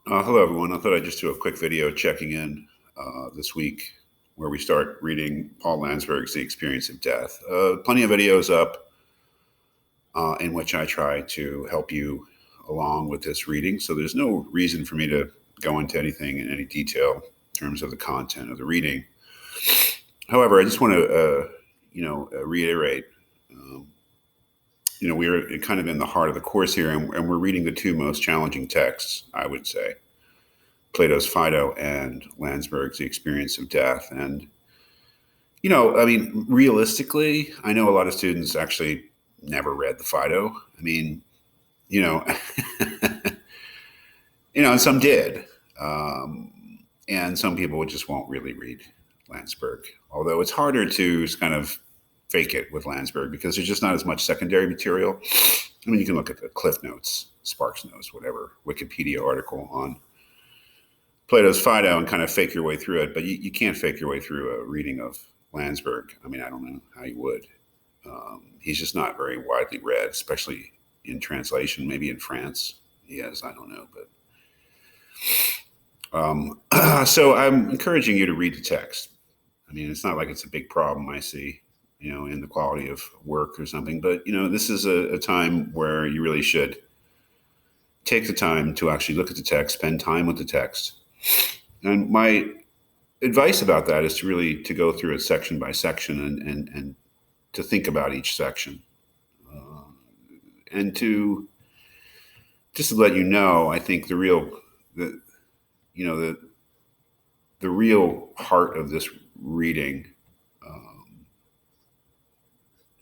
Hello, everyone. I thought I'd just do a quick video checking in this week where we start reading Paul Landsberg's The Experience of Death. Plenty of videos up in which I try to help you along with this reading. So there's no reason for me to go into anything in any detail in terms of the content of the reading. However, I just want to, reiterate, we're kind of in the heart of the course here, and we're reading the two most challenging texts, I would say. Plato's Fido and Landsberg's The Experience of Death. And, realistically, I know a lot of students actually never read the Fido. And some did. And some people just won't really read Landsberg. Although it's harder to kind of fake it with Landsberg because there's just not as much secondary material. You can look at the Cliff Notes, Sparks Notes, whatever, Wikipedia article on Plato's Fido and kind of fake your way through it, but you can't fake your way through a reading of Landsberg. I don't know how you would. He's just not very widely read, especially in translation. Maybe in France he is, I don't know. But so I'm encouraging you to read the text. It's not like it's a big problem I see, in the quality of work or something, but, this is a time where you really should take the time to actually look at the text, spend time with the text. And my advice about that is to go through it section by section and to think about each section. And just to let you know, I think the real heart of this reading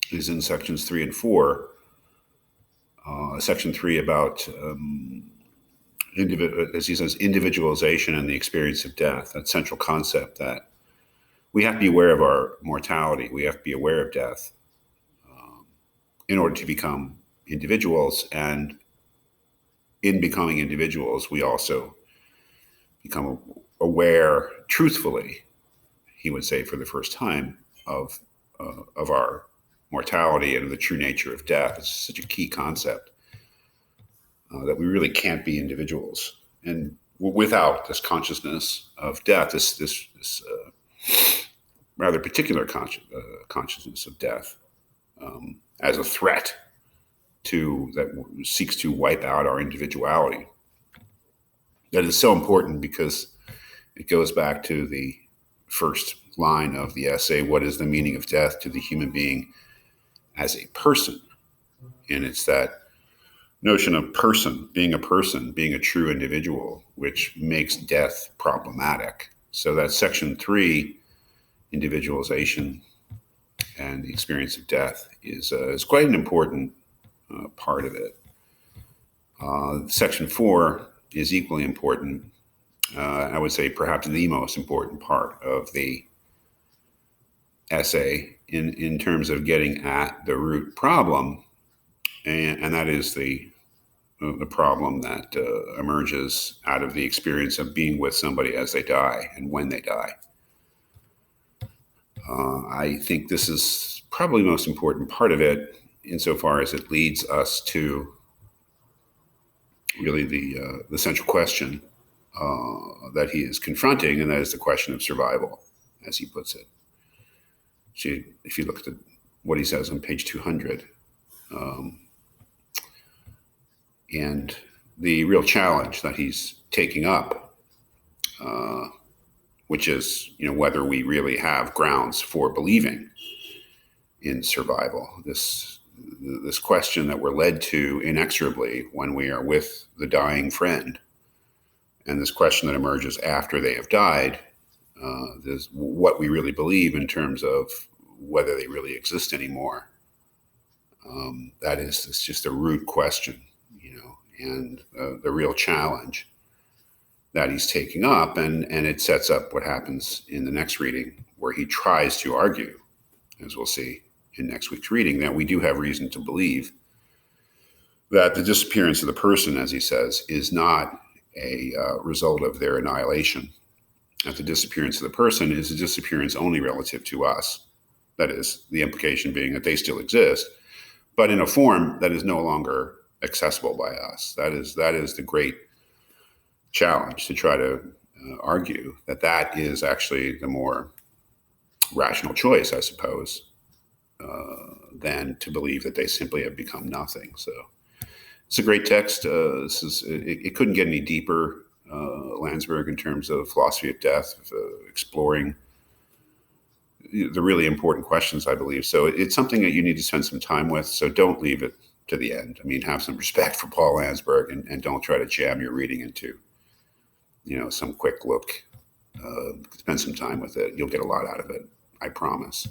is in sections 3 and 4. Section 3 about, as he says, individualization and the experience of death, that central concept that we have to be aware of our mortality. We have to be aware of death in order to become individuals. And in becoming individuals, we also become aware, truthfully, he would say for the first time, of our mortality and of the true nature of death. It's such a key concept that we really can't be individuals. And without this consciousness of death, this rather particular consciousness of death as a threat that seeks to wipe out our individuality. That is so important because it goes back to the first line of the essay, what is the meaning of death to the human being as a person? And it's that notion of being a true individual, which makes death problematic. So that section 3, individualization and the experience of death, is quite an important part of it. Section 4 is equally important. I would say perhaps the most important part of the essay in terms of getting at the root problem, and that is the problem that emerges out of the experience of being with somebody as they die and when they die. I think this is probably the most important part of it insofar as it leads us to really the central question that he is confronting, and that is the question of survival, as he puts it. If you look at what he says on page 200, and the real challenge that he's taking up, which is, whether we really have grounds for believing in survival. This question that we're led to inexorably when we are with the dying friend, and this question that emerges after they have died, is what we really believe in terms of whether they really exist anymore. It's just a root question, and the real challenge that he's taking up, and it sets up what happens in the next reading, where he tries to argue, as we'll see in next week's reading, that we do have reason to believe that the disappearance of the person, as he says, is not a result of their annihilation. That the disappearance of the person is a disappearance only relative to us. That is, the implication being that they still exist, but in a form that is no longer accessible by us. That is the great challenge, to try to argue that that is actually the more rational choice, I suppose, than to believe that they simply have become nothing. So it's a great text. It couldn't get any deeper, Landsberg, in terms of philosophy of death, exploring the really important questions, I believe. So it's something that you need to spend some time with. So don't leave it to the end. I mean, have some respect for Paul Lansberg, and don't try to jam your reading into, some quick look. Spend some time with it. You'll get a lot out of it. I promise.